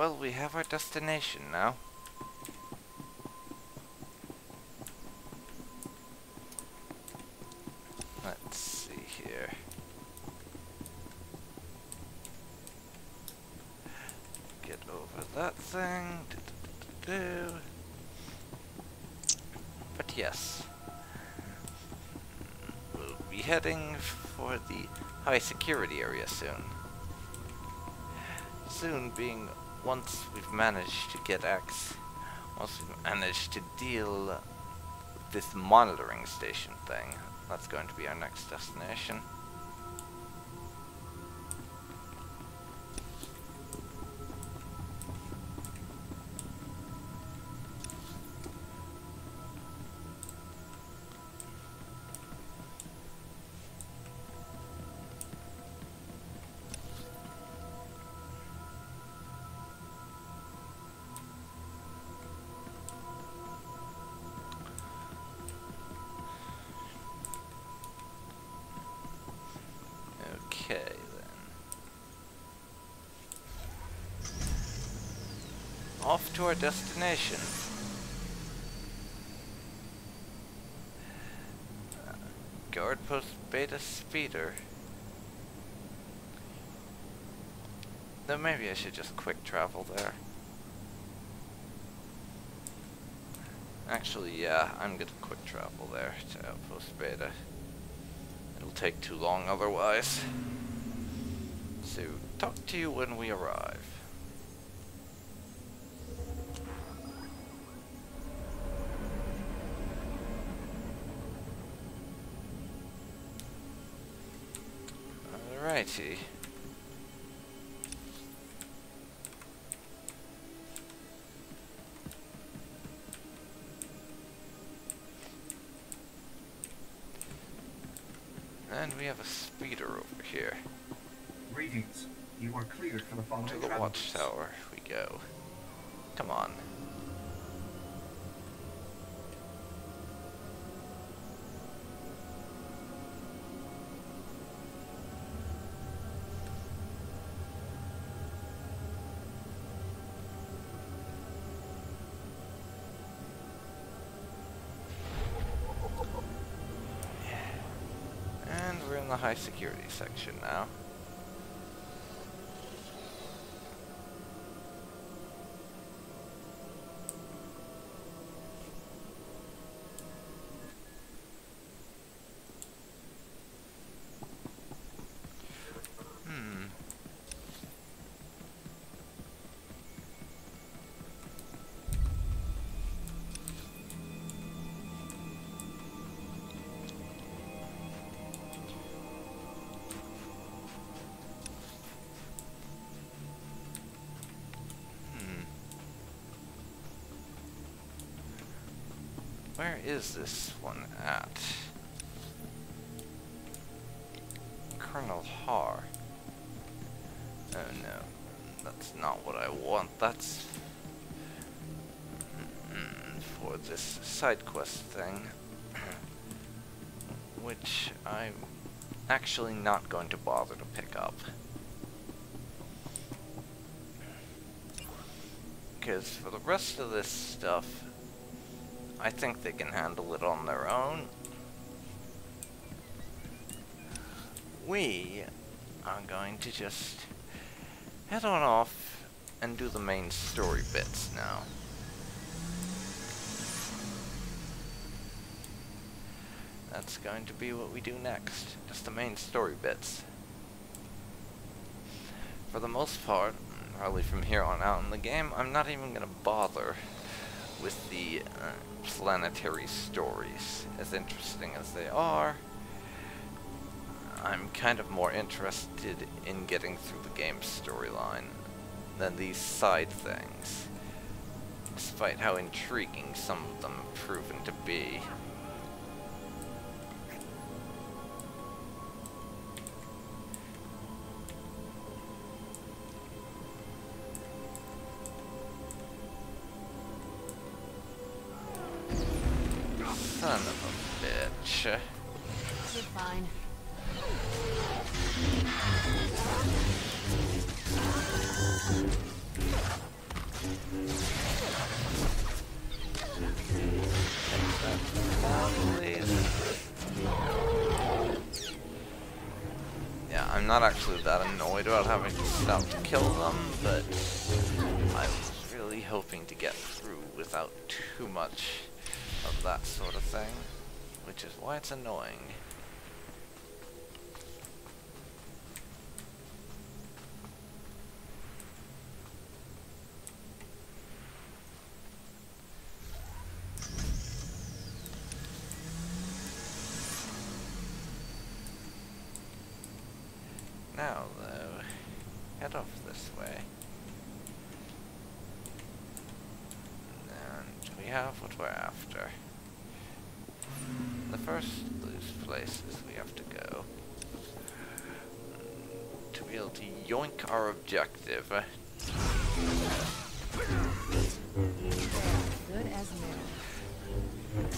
Well, we have our destination now. Let's see here. Get over that thing. But yes. We'll be heading for the high security area soon. Soon being once we've managed to get once we've managed to deal with this monitoring station thing, that's going to be our next destination. Okay, then. Off to our destination. Guard post Beta Speeder. Though maybe I should just quick travel there. Actually, yeah, I'm gonna quick travel there to Outpost Beta. It'll take too long otherwise. So, talk to you when we arrive. Alrighty. And we have a speeder over here. Greetings. You are cleared for the following To the travel. watchtower we go. Come on. And we're in the high security section now. Where is this one at? Colonel Har. Oh no, that's not what I want. That's for this side quest thing, which I'm actually not going to bother to pick up. Because for the rest of this stuff, I think they can handle it on their own. We are going to just head on off and do the main story bits now. That's going to be what we do next, just the main story bits. For the most part, probably from here on out in the game, I'm not even going to bother with the planetary stories. As interesting as they are, I'm kind of more interested in getting through the game's storyline than these side things, despite how intriguing some of them have proven to be. Son of a bitch. You're fine. Yeah, I'm not actually that annoyed about having to stop to kill them, but I was really hoping to get through without too much of that sort of thing, which is why it's annoying. Now, though, head off this way. And we have what we're after. The first loose places we have to go to be able to yoink our objective. Good as new.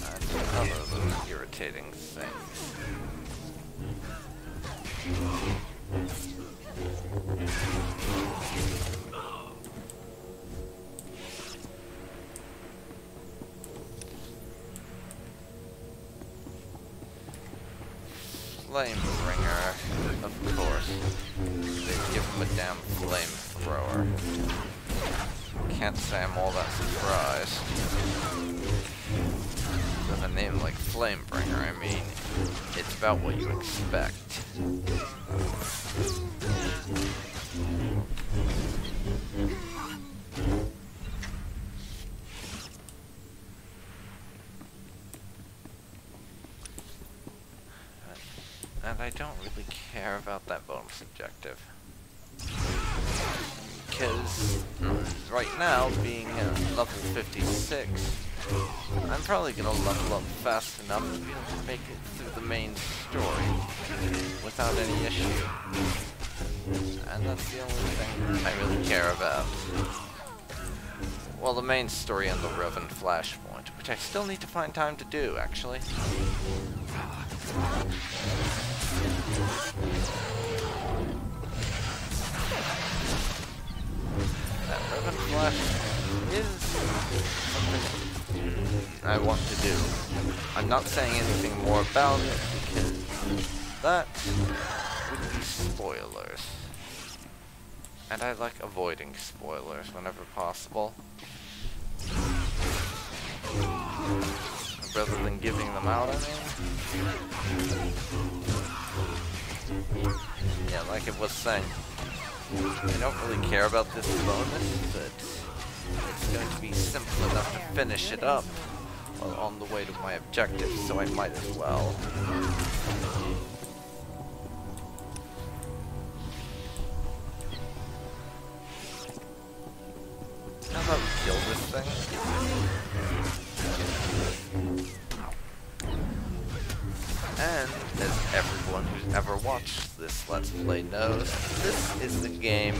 And another of those irritating things. Flamebringer, of course. They give him a damn flamethrower. Can't say I'm all that surprised. With a name like Flamebringer, I mean, it's about what you expect. And I don't really care about that bonus objective. Because right now, being level 56, I'm probably going to level up fast enough to be able to make it through the main story without any issue. And that's the only thing I really care about. Well, the main story and the Revan Flashpoint, which I still need to find time to do, actually. That Revan Flash is something I want to do. I'm not saying anything more about it because that would be spoilers. And I like avoiding spoilers whenever possible. Rather than giving them out, I mean. Yeah, like it was saying, I don't really care about this bonus, but it's going to be simple enough to finish it up while on the way to my objective, so I might as well. How about we kill this thing? And, as everyone who's ever watched this Let's Play knows, this is the game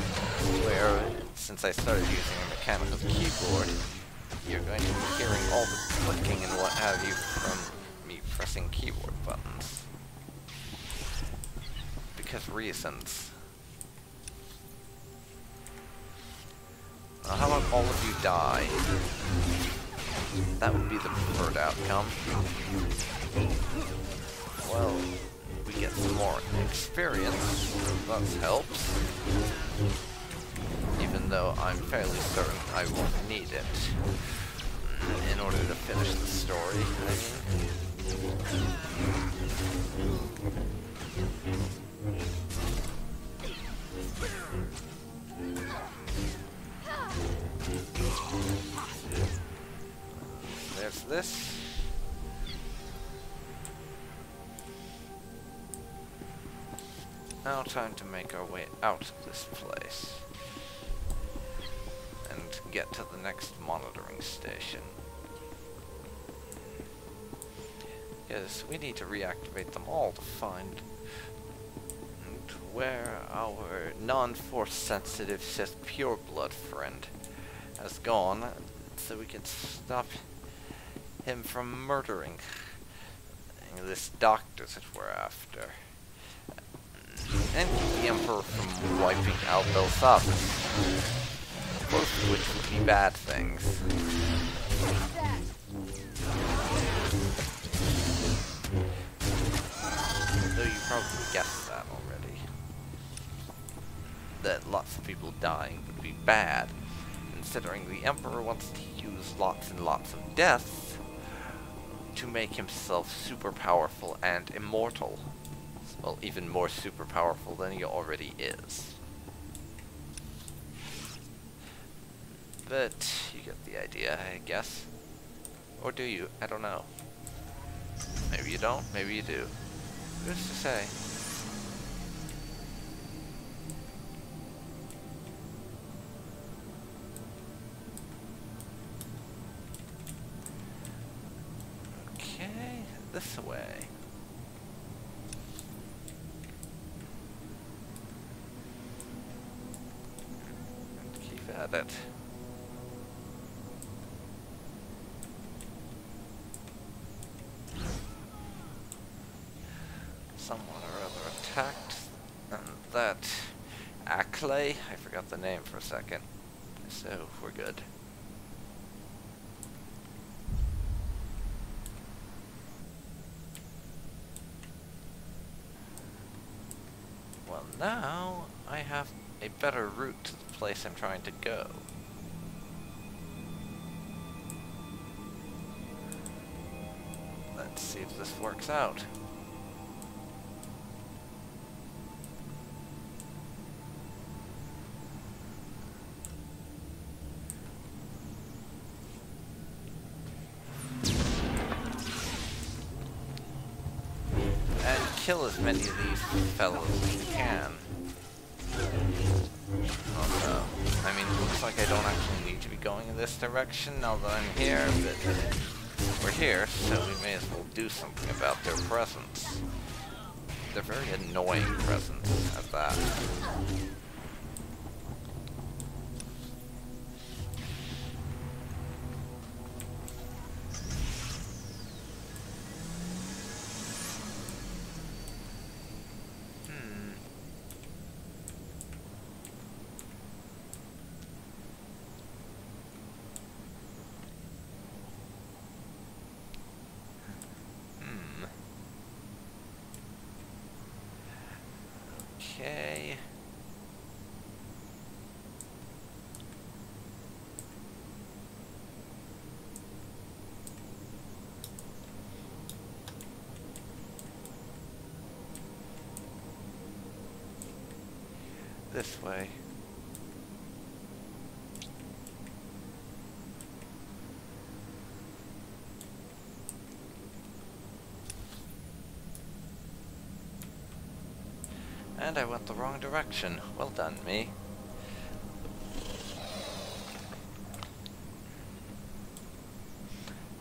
where, since I started using a mechanical keyboard, you're going to be hearing all the clicking and what have you from me pressing keyboard buttons. Because reasons. Now, how about all of you die? That would be the preferred outcome. Well, we get some more experience, that helps. Even though I'm fairly certain I won't need it in order to finish the story, There's this. Now time to make our way out of this place and get to the next monitoring station. Because we need to reactivate them all to find where our non-force sensitive Sith pureblood friend has gone, so we can stop him from murdering this doctor that we're after. And keep the Emperor from wiping out Belsavis. both of which would be bad things. Though you probably guessed that already. That lots of people dying would be bad, considering the Emperor wants to use lots and lots of deaths to make himself super powerful and immortal. Well, even more super powerful than he already is. But you get the idea, I guess. Or do you? I don't know. Maybe you don't, maybe you do. Who's to say? Okay, this way. And keep at it. Someone or other attacked, and that Ackley, I forgot the name for a second, so we're good. Well, now I have a better route to the place I'm trying to go. Let's see if this works out. Kill as many of these fellows as you can. Oh no. I mean, it looks like I don't actually need to be going in this direction now that I'm here, but we're here, so we may as well do something about their presence. They're very annoying presence at that. Okay. This way. And I went the wrong direction. Well done, me.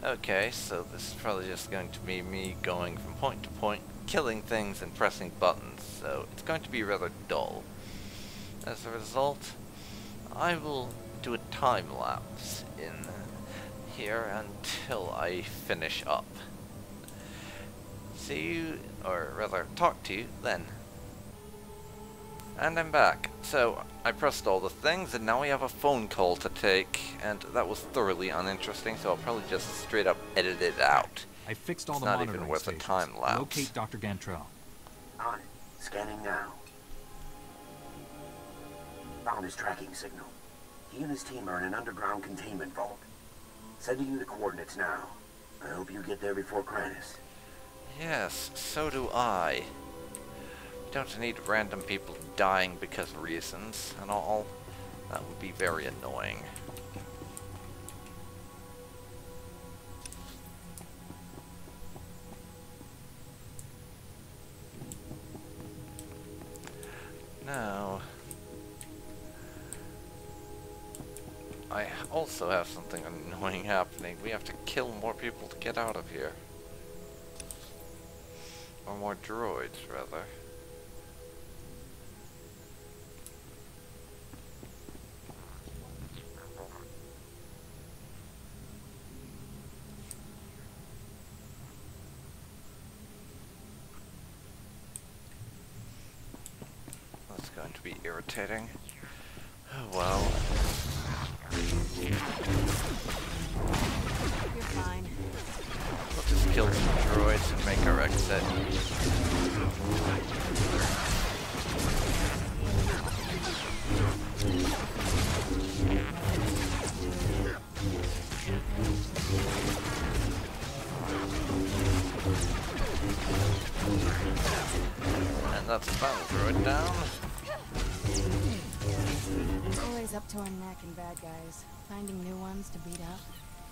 Okay, so this is probably just going to be me going from point to point, killing things and pressing buttons, so it's going to be rather dull. As a result, I will do a time lapse in here until I finish up. See you, or rather talk to you, then. And I'm back. So, I pressed all the things, and now we have a phone call to take, and that was thoroughly uninteresting, so I'll probably just straight up edit it out. I fixed all It's the not monitoring even worth a stations. time lapse. Locate Dr. Gantrell. On it. Scanning now. Found his tracking signal. He and his team are in an underground containment vault. Sending you the coordinates now. I hope you get there before Kranis. Yes, so do I. Don't need random people dying because of reasons and all. That would be very annoying. Now, I also have something annoying happening. We have to kill more people to get out of here. Or more droids, rather. That's going to be irritating. Oh well. You're fine. We'll just kill some droids and make our exit. And that's a battle droid down. Always up to our neck in bad guys. Finding new ones to beat up.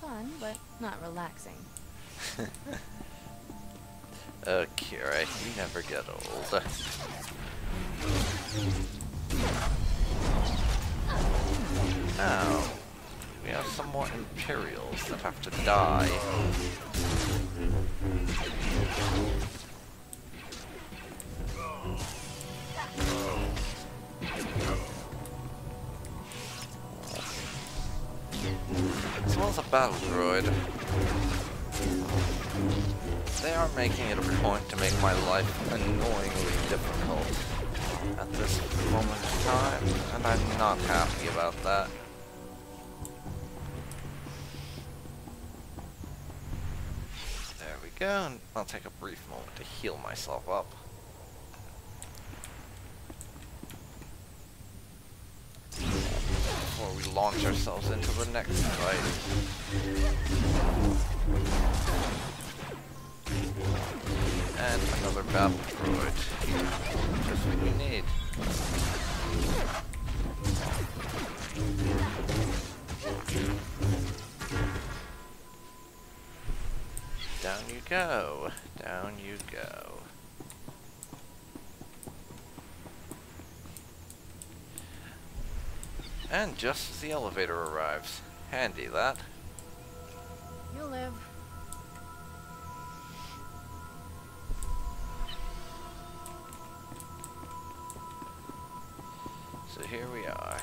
Fun, but not relaxing. Kira, you never get old. Now, we have some more Imperials that have to die. As well as a battle droid. They are making it a point to make my life annoyingly difficult at this moment in time, and I'm not happy about that. There we go, and I'll take a brief moment to heal myself up. Before we launch ourselves into the next fight. And another battle droid. Just what we need. Down you go. Down you go. And just as the elevator arrives. Handy, that. You'll live. So here we are.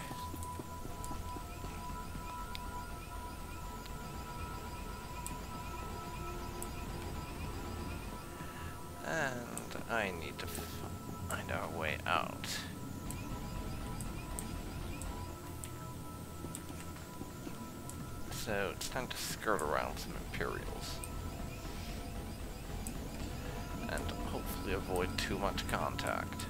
And I need to find our way out. So it's time to skirt around some Imperials. And hopefully avoid too much contact.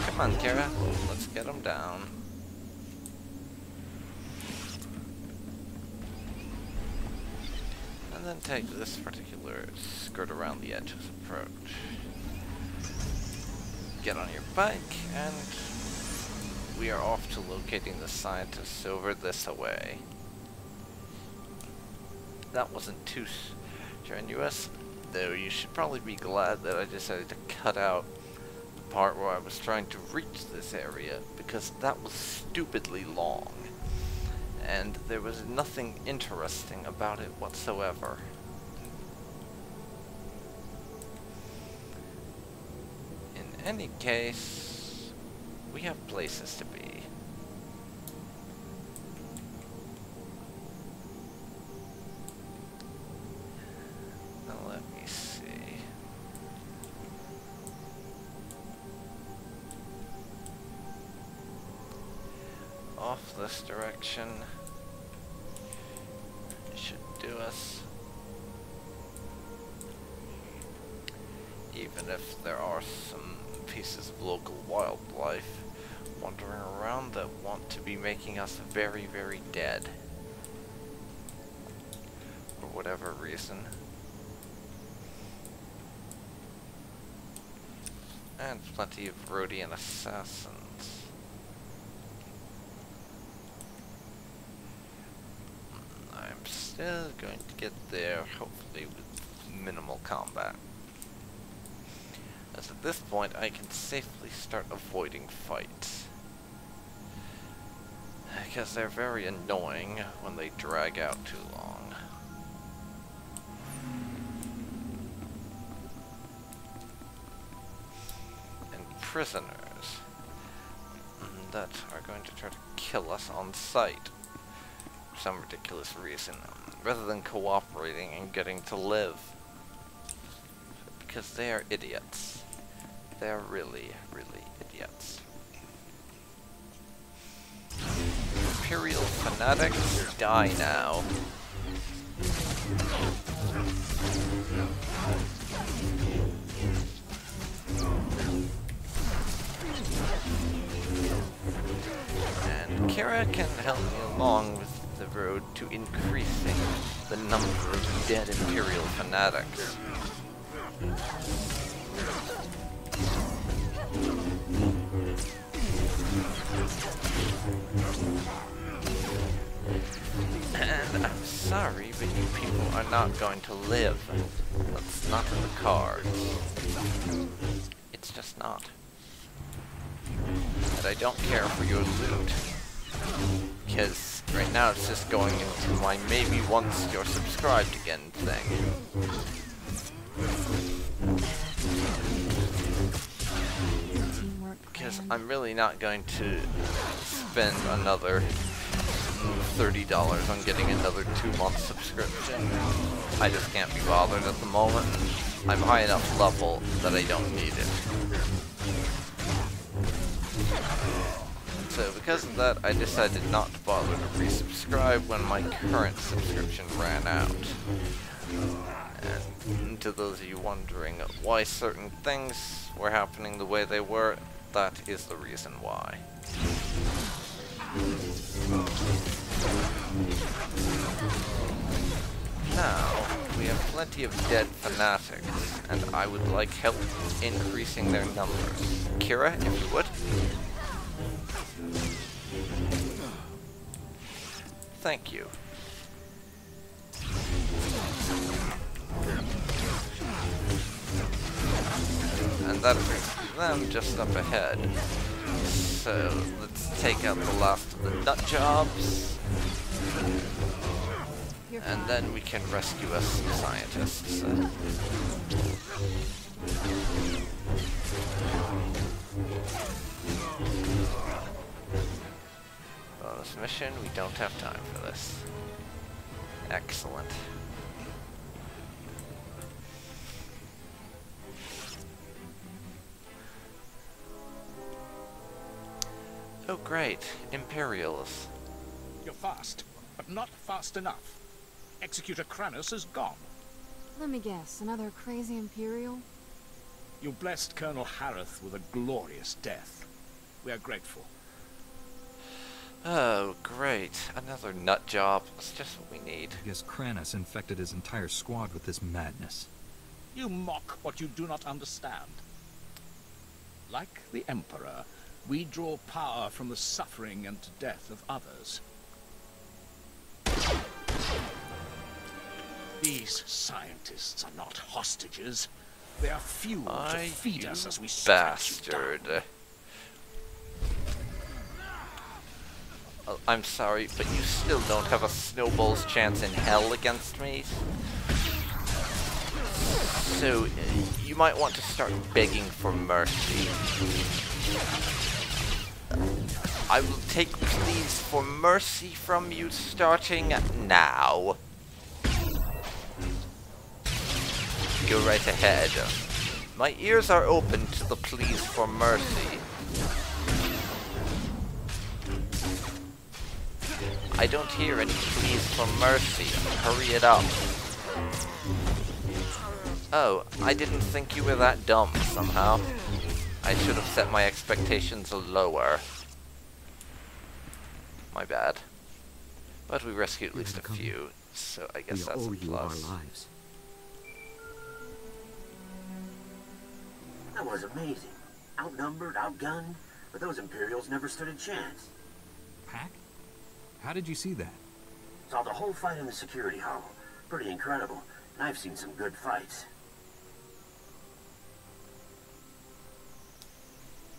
Come on, Kira. Let's get him down. And then take this particular skirt around the edges approach. Get on your bike, and we are off to locating the scientists over this away. That wasn't too strenuous, though you should probably be glad that I decided to cut out the part where I was trying to reach this area, because that was stupidly long. And there was nothing interesting about it whatsoever. In any case, we have places to be. Now let me see. Off this direction should do us. Even if there are some pieces of local wildlife wandering around that want to be making us very, very dead. For whatever reason. And plenty of Rhodian assassins. I'm still going to get there, hopefully with minimal combat. As at this point, I can safely start avoiding fights. Because they're very annoying when they drag out too long. And prisoners that are going to try to kill us on sight. some ridiculous reason, rather than cooperating and getting to live. Because they are idiots. They're really, really idiots. Imperial fanatics, die now. And Kira can help me along with the road to increasing the number of dead Imperial fanatics. And I'm sorry, but you people are not going to live. That's not in the cards. It's just not. And I don't care for your loot. Because right now it's just going into my maybe once you're subscribed again thing. Because I'm really not going to spend another $30 on getting another 2-month subscription. I just can't be bothered at the moment. I'm high enough level that I don't need it. So because of that, I decided not to bother to resubscribe when my current subscription ran out. And to those of you wondering why certain things were happening the way they were, that is the reason why. Now, we have plenty of dead fanatics, and I would like help increasing their numbers. Kira, if you would. Thank you. And that brings them just up ahead. So, let's take out the last of the nut jobs. And then we can rescue us scientists. Bonus mission, we don't have time for this. Excellent. Oh great, Imperials. You're fast, but not fast enough. Executor Kranos is gone. Let me guess, another crazy Imperial? You blessed Colonel Harith with a glorious death. We are grateful. Oh, great. Another nut job. That's just what we need. I guess Kranos infected his entire squad with this madness. You mock what you do not understand. Like the Emperor, we draw power from the suffering and death of others. These scientists are not hostages. They are fuel to feed us as we bastard. I'm sorry, but you still don't have a snowball's chance in hell against me. So, you might want to start begging for mercy. I will take pleas for mercy from you starting now. Go right ahead. My ears are open to the pleas for mercy. I don't hear any pleas for mercy. Hurry it up. Oh, I didn't think you were that dumb somehow. I should have set my expectations lower. My bad. But we rescued at least a few, so I guess that's a plus. That was amazing. Outnumbered, outgunned, but those Imperials never stood a chance. Pack? How did you see that? Saw the whole fight in the security hall. Pretty incredible. And I've seen some good fights.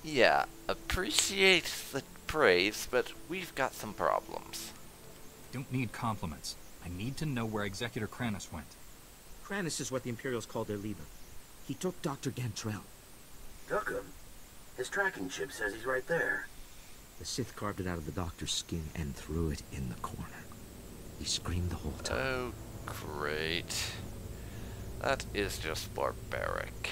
Yeah, appreciate the praise, but we've got some problems. Don't need compliments. I need to know where Executor Kranos went. Kranos is what the Imperials call their leader. He took Dr. Gantrell. Took him? His tracking chip says he's right there. The Sith carved it out of the doctor's skin and threw it in the corner. He screamed the whole time. Oh, great. That is just barbaric.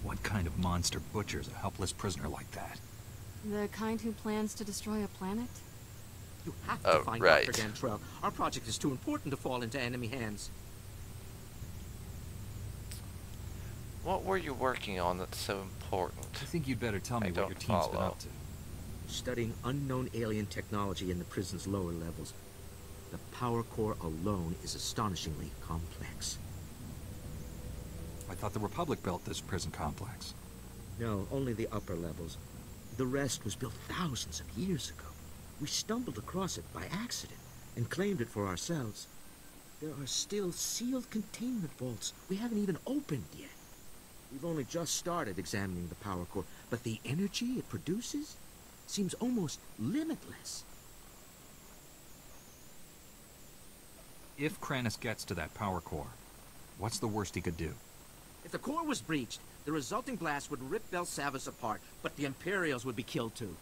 What kind of monster butchers a helpless prisoner like that? The kind who plans to destroy a planet? You have Oh, to find right. Dr. Gantrell. Our project is too important to fall into enemy hands. What were you working on that's so important? I think you'd better tell me I what your don't team's been follow. up to. Studying unknown alien technology in the prison's lower levels. The power core alone is astonishingly complex. I thought the Republic built this prison complex. No, only the upper levels. The rest was built thousands of years ago. We stumbled across it by accident and claimed it for ourselves. There are still sealed containment vaults we haven't even opened yet. We've only just started examining the power core, but the energy it produces seems almost limitless. If Kranis gets to that power core, what's the worst he could do? If the core was breached, the resulting blast would rip Belsavis apart, but the Imperials would be killed too.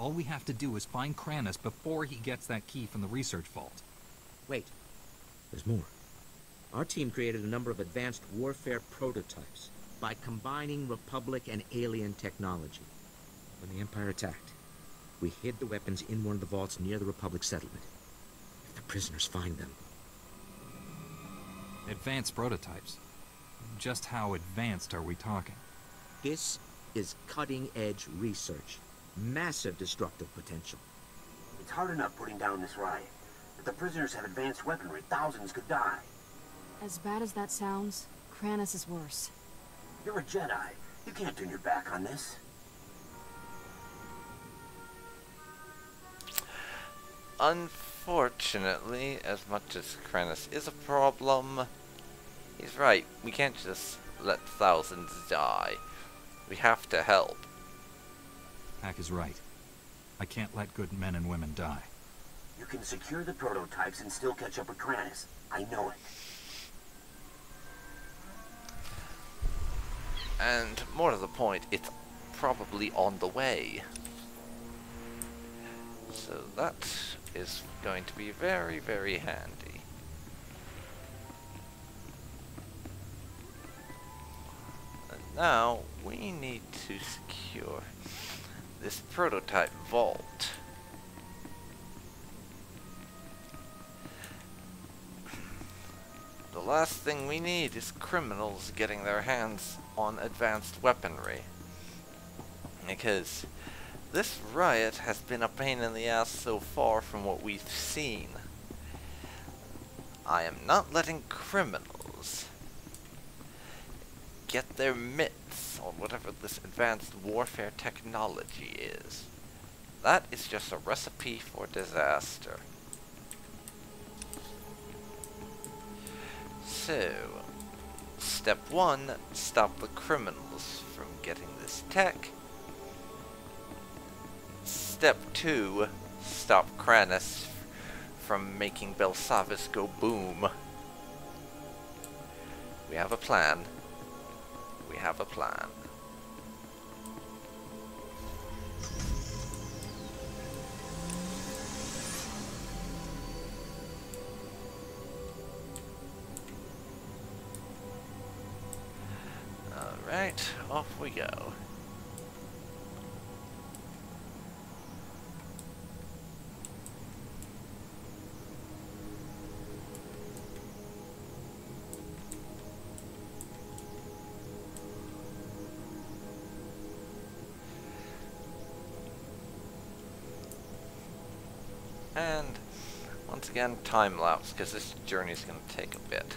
All we have to do is find Kranis before he gets that key from the research vault. Wait, there's more. Our team created a number of advanced warfare prototypes by combining Republic and alien technology. When the Empire attacked, we hid the weapons in one of the vaults near the Republic settlement. If the prisoners find them... Advanced prototypes? Just how advanced are we talking? This is cutting-edge research. Massive destructive potential. It's hard enough putting down this riot. If the prisoners have advanced weaponry, thousands could die. As bad as that sounds, Kranis is worse. You're a Jedi. You can't turn your back on this. Unfortunately, as much as Kranis is a problem, he's right. We can't just let thousands die. We have to help. Hack is right. I can't let good men and women die. You can secure the prototypes and still catch up with Kranis. I know it. And more to the point, it's probably on the way. So that is going to be very, very handy. And now we need to secure this prototype vault. The last thing we need is criminals getting their hands on advanced weaponry. Because this riot has been a pain in the ass so far from what we've seen. I am not letting criminals get their mitts on whatever this advanced warfare technology is. That is just a recipe for disaster. So, step 1, stop the criminals from getting this tech. Step 2, stop Kranis from making Belsavis go boom. We have a plan. We have a plan. Alright, off we go. And once again, time lapse, because this journey is going to take a bit.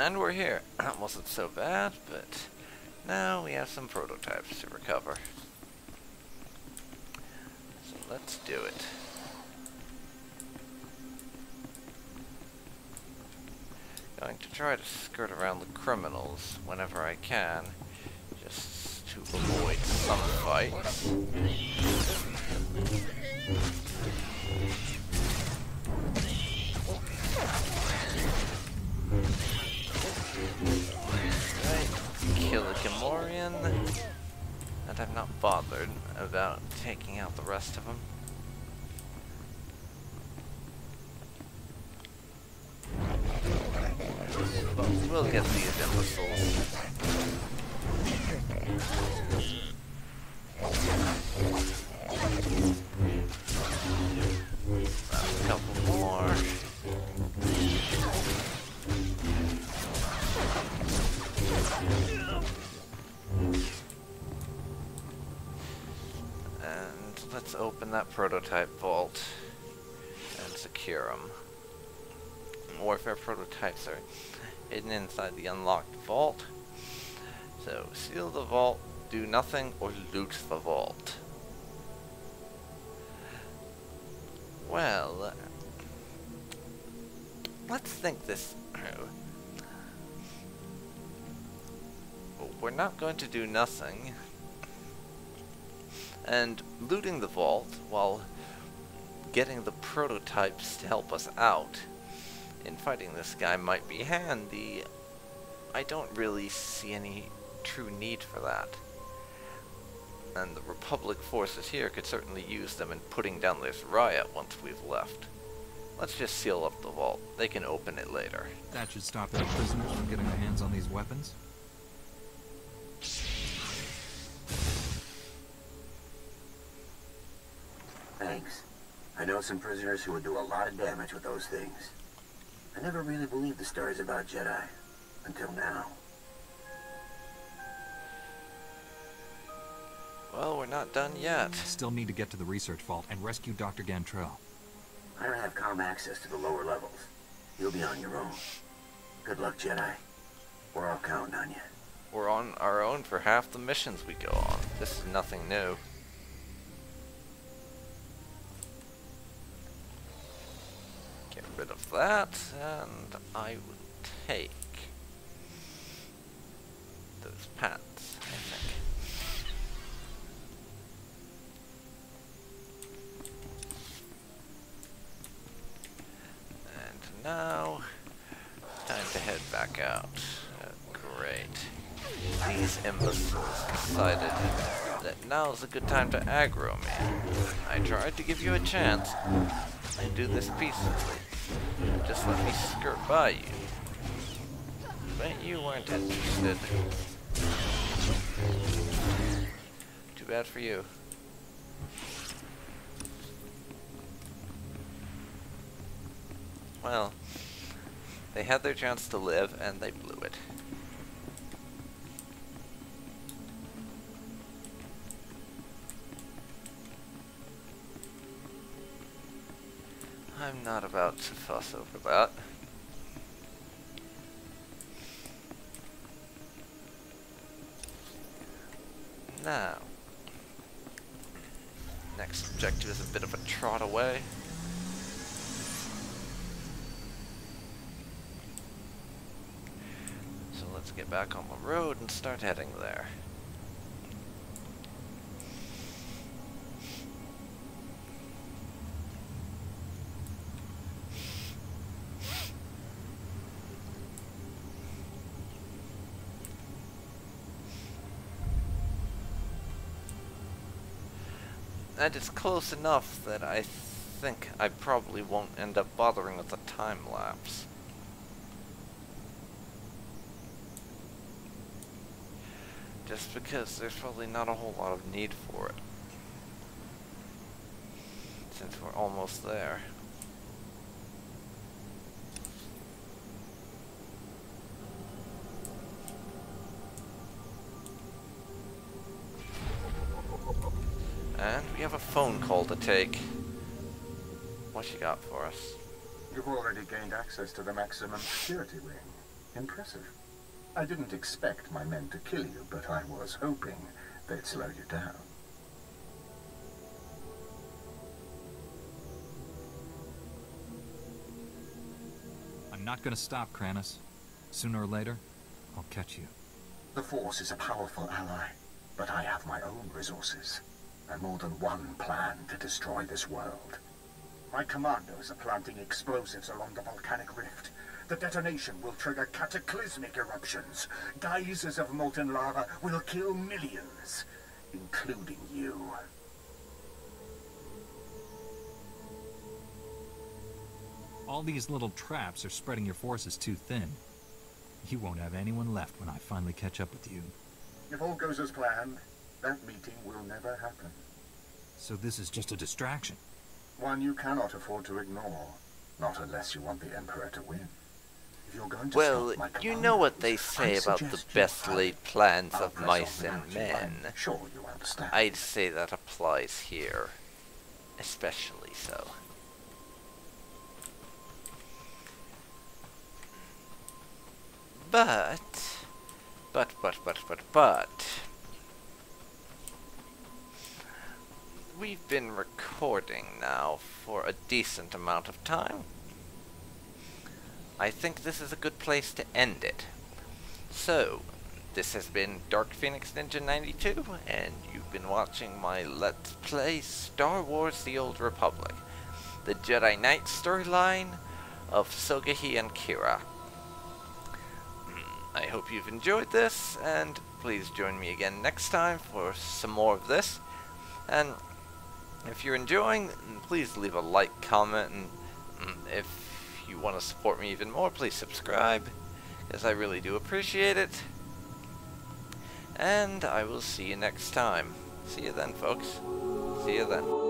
And we're here. That wasn't so bad, but now we have some prototypes to recover. So let's do it. Going to try to skirt around the criminals whenever I can, just to avoid some fights. Kill a Gamorrean, and I'm not bothered about taking out the rest of them. But we'll get these imbeciles. A couple more. And let's open that prototype vault and secure them. Warfare prototypes are hidden inside the unlocked vault. So seal the vault, do nothing, or loot the vault. Well, let's think this through. We're not going to do nothing. And looting the vault while getting the prototypes to help us out in fighting this guy might be handy. I don't really see any true need for that. And the Republic forces here could certainly use them in putting down this riot once we've left. Let's just seal up the vault. They can open it later. That should stop any prisoners from getting their hands on these weapons. Thanks. I know some prisoners who would do a lot of damage with those things. I never really believed the stories about Jedi. Until now. Well, we're not done yet. Still need to get to the research vault and rescue Dr. Gantrell. I don't have comm access to the lower levels. You'll be on your own. Good luck, Jedi. We're all counting on you. We're on our own for half the missions we go on. This is nothing new. Get rid of that, and I will take those pants, I think. And now, time to head back out. Great. These imbeciles decided that now's a good time to aggro me. I tried to give you a chance and do this peacefully. Just let me skirt by you. But you weren't interested. Too bad for you. Well, they had their chance to live and they blew it. I'm not about to fuss over that. Now, next objective is a bit of a trot away. So let's get back on the road and start heading there. And it's close enough that I think I probably won't end up bothering with the time lapse. Just because there's probably not a whole lot of need for it. Since we're almost there. And we have a phone call to take. What you got for us? You've already gained access to the maximum security wing. Impressive. I didn't expect my men to kill you, but I was hoping they'd slow you down. I'm not gonna stop, Kranos. Sooner or later, I'll catch you. The Force is a powerful ally, but I have my own resources, and more than one plan to destroy this world. My commandos are planting explosives along the volcanic rift. The detonation will trigger cataclysmic eruptions. Geysers of molten lava will kill millions, including you. All these little traps are spreading your forces too thin. You won't have anyone left when I finally catch up with you. If all goes as planned, that meeting will never happen. So this is just a distraction? One you cannot afford to ignore. Not unless you want the Emperor to win. If you're going to Well, stop my you know what they commandos, say I about the suggest you best hurry. laid plans I'll of press mice on and without you. men. I'm sure you understand. I'd say that applies here. Especially so. But... We've been recording now for a decent amount of time. I think this is a good place to end it. So, this has been Dark Phoenix Ninja 92, and you've been watching my Let's Play Star Wars The Old Republic, the Jedi Knight storyline of Sogohi and Kira. I hope you've enjoyed this, and please join me again next time for some more of this. And if you're enjoying, please leave a like, comment, and if you want to support me even more, please subscribe, because I really do appreciate it. And I will see you next time. See you then, folks. See you then.